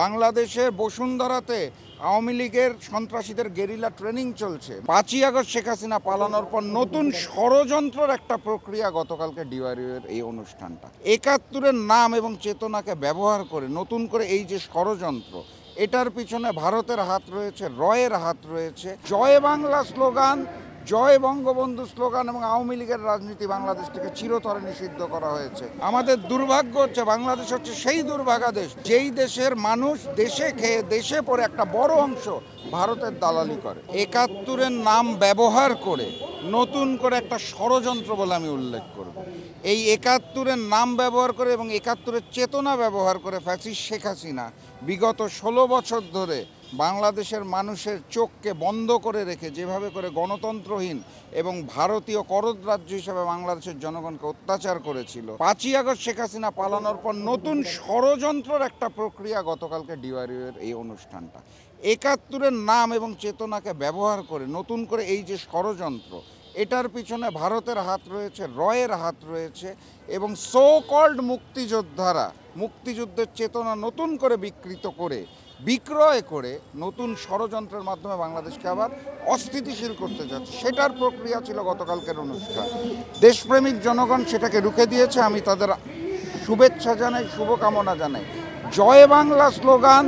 বাংলাদেশের বসুন্ধরাতে আওয়ামী লীগের সন্ত্রাসীদের গেরিলা ট্রেনিং চলছে। 5ই আগস্ট শেখ হাসিনা পালানোর পর নতুন ষড়যন্ত্রের একটা প্রক্রিয়া গতকালকে ডিওয়াইএর এই অনুষ্ঠানটা। ৭১-এর নাম এবং চেতনাকে ব্যবহার করে নতুন করে এই যে ষড়যন্ত্র, এটার পিছনে ভারতের হাত রয়েছে, রয়ের হাত রয়েছে। জয় বাংলা স্লোগান, জয় বঙ্গবন্ধু স্লোগান এবং আওয়ামী লীগের রাজনীতি বাংলাদেশ থেকে চিরতরে নিষিদ্ধ করা হয়েছে। আমাদের দুর্ভাগ্য হচ্ছে বাংলাদেশ হচ্ছে সেই দুর্ভাগা দেশ যেই দেশের মানুষ দেশে খেয়ে দেশে পড়ে একটা বড় অংশ ভারতের দালালি করে। ৭১-এর নাম ব্যবহার করে নতুন করে একটা ষড়যন্ত্র বলে আমি উল্লেখ করব। এই ৭১-এর নাম ব্যবহার করে এবং ৭১-এর চেতনা ব্যবহার করে ফ্যাসিস্ট শেখ হাসিনা বিগত ১৬ বছর ধরে বাংলাদেশের মানুষের চোখকে বন্ধ করে রেখে যেভাবে করে গণতন্ত্রহীন এবং ভারতীয় করদ রাজ্য হিসেবে বাংলাদেশের জনগণকে অত্যাচার করেছিল, ৫ই আগস্ট শেখ হাসিনা পালানোর পর নতুন ষড়যন্ত্রের একটা প্রক্রিয়া গতকালকে ডিওয়াইএর এই অনুষ্ঠানটা। ৭১-এর নাম এবং চেতনাকে ব্যবহার করে নতুন করে এই যে ষড়যন্ত্র, এটার পিছনে ভারতের হাত রয়েছে, রয়ের হাত রয়েছে এবং সো কল্ড মুক্তিযোদ্ধারা মুক্তিযুদ্ধের চেতনা নতুন করে বিকৃত করে বিক্রয় করে নতুন ষড়যন্ত্রের মাধ্যমে বাংলাদেশকে আবার অস্থিতিশীল করতে যাচ্ছে। সেটার প্রক্রিয়া ছিল গতকালকের অনুষ্ঠান। দেশপ্রেমিক জনগণ সেটাকে রুখে দিয়েছে। আমি তাদের শুভেচ্ছা জানাই, শুভকামনা জানাই। জয় বাংলা স্লোগান,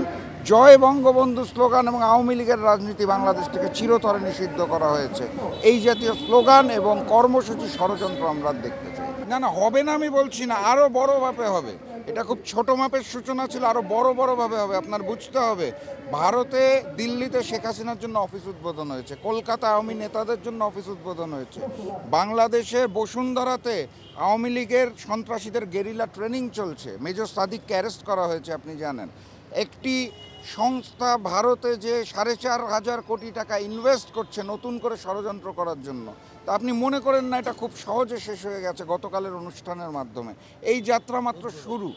জয় বঙ্গবন্ধু স্লোগান এবং আওয়ামী লীগের রাজনীতি বাংলাদেশ থেকে চিরতরে নিষিদ্ধ করা হয়েছে। এই জাতীয় স্লোগান এবং কর্মসূচি ষড়যন্ত্র আমরা দেখতে চাই না, হবে না আমি বলছি না, আরও বড়ভাবে হবে। এটা খুব ছোট মাপের সূচনা ছিল, আরও বড়ভাবে হবে। আপনার বুঝতে হবে, ভারতে দিল্লিতে শেখ হাসিনার জন্য অফিস উদ্বোধন হয়েছে, কলকাতা আওয়ামী নেতাদের জন্য অফিস উদ্বোধন হয়েছে, বাংলাদেশের বসুন্ধরাতে আওয়ামী লীগের সন্ত্রাসীদের গেরিলা ট্রেনিং চলছে, মেজর সাদিককে অ্যারেস্ট করা হয়েছে আপনি জানেন। একটি সংস্থা ভারতে যে ৪,৫০০ কোটি টাকা ইনভেস্ট করছে নতুন করে ষড়যন্ত্র করার জন্য, তা আপনি মনে করেন না এটা খুব সহজে শেষ হয়ে গেছে গতকালের অনুষ্ঠানের মাধ্যমে। এই যাত্রা মাত্র শুরু,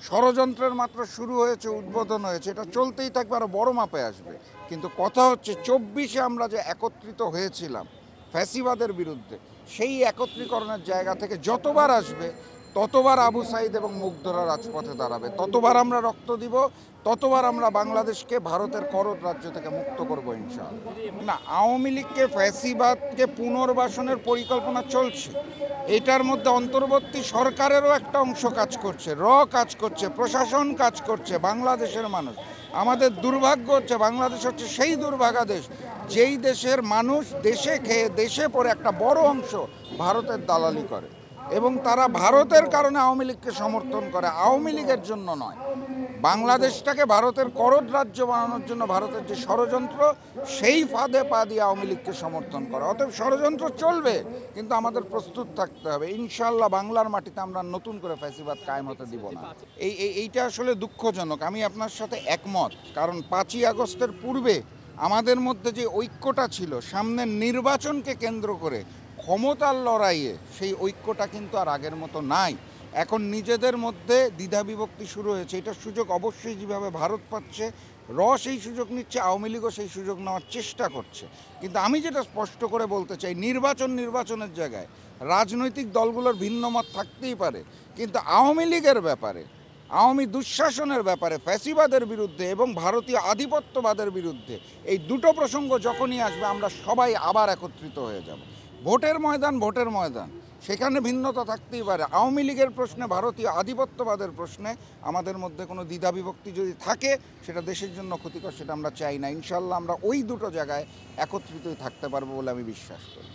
ষড়যন্ত্রের মাত্র শুরু হয়েছে, উদ্বোধন হয়েছে, এটা চলতেই থাকবে, আরও বড় মাপে আসবে। কিন্তু কথা হচ্ছে ২৪-এ আমরা যে একত্রিত হয়েছিলাম ফ্যাসিবাদের বিরুদ্ধে, সেই একত্রীকরণের জায়গা থেকে যতবার আসবে ততবার আবু সাইদ এবং মুগ্ধরা রাজপথে দাঁড়াবে, ততবার আমরা রক্ত দিব, ততবার আমরা বাংলাদেশকে ভারতের করদ রাজ্য থেকে মুক্ত করব ইনশাআল্লাহ। না, আওয়ামী লীগকে ফ্যাসিবাদকে পুনর্বাসনের পরিকল্পনা চলছে। এটার মধ্যে অন্তর্বর্তী সরকারেরও একটা অংশ কাজ করছে, কাজ করছে, প্রশাসন কাজ করছে, বাংলাদেশের মানুষ। আমাদের দুর্ভাগ্য হচ্ছে বাংলাদেশ হচ্ছে সেই দুর্ভাগা দেশ যেই দেশের মানুষ দেশে খেয়ে দেশে পড়ে একটা বড় অংশ ভারতের দালালি করে এবং তারা ভারতের কারণে আওয়ামী লীগকে সমর্থন করে, আওয়ামী লীগের জন্য নয়। বাংলাদেশটাকে ভারতের করদ রাজ্য বানানোর জন্য ভারতের যে ষড়যন্ত্র, সেই ফাঁদে পা দিয়ে আওয়ামী লীগকে সমর্থন করে। অতএব ষড়যন্ত্র চলবে, কিন্তু আমাদের প্রস্তুত থাকতে হবে। ইনশাআল্লাহ বাংলার মাটিতে আমরা নতুন করে ফ্যাসিবাদ কায়েম হতে দিব না। এইটা আসলে দুঃখজনক, আমি আপনার সাথে একমত। কারণ ৫ই আগস্টের পূর্বে আমাদের মধ্যে যে ঐক্যটা ছিল সামনের নির্বাচনকে কেন্দ্র করে ক্ষমতার লড়াইয়ে, সেই ঐক্যটা কিন্তু আর আগের মতো নাই। এখন নিজেদের মধ্যে দ্বিধা বিভক্তি শুরু হয়েছে। এটার সুযোগ অবশ্যই যেভাবে ভারত পাচ্ছে, সেই সুযোগ নিচ্ছে, আওয়ামী লীগও সেই সুযোগ নেওয়ার চেষ্টা করছে। কিন্তু আমি যেটা স্পষ্ট করে বলতে চাই, নির্বাচনের জায়গায় রাজনৈতিক দলগুলোর ভিন্ন মত থাকতেই পারে, কিন্তু আওয়ামী লীগের ব্যাপারে, আওয়ামী দুঃশাসনের ব্যাপারে, ফ্যাসিবাদের বিরুদ্ধে এবং ভারতীয় আধিপত্যবাদের বিরুদ্ধে এই দুটো প্রসঙ্গ যখনই আসবে আমরা সবাই আবার একত্রিত হয়ে যাব। ভোটের ময়দান, সেখানে ভিন্নতা থাকতেই পারে। আওয়ামী লীগের প্রশ্নে, ভারতীয় আধিপত্যবাদের প্রশ্নে আমাদের মধ্যে কোনো দ্বিধা বিভক্তি যদি থাকে, সেটা দেশের জন্য ক্ষতিকর, সেটা আমরা চাই না। ইনশাআল্লাহ আমরা ওই দুটো জায়গায় একত্রিতই থাকতে পারবো বলে আমি বিশ্বাস করি।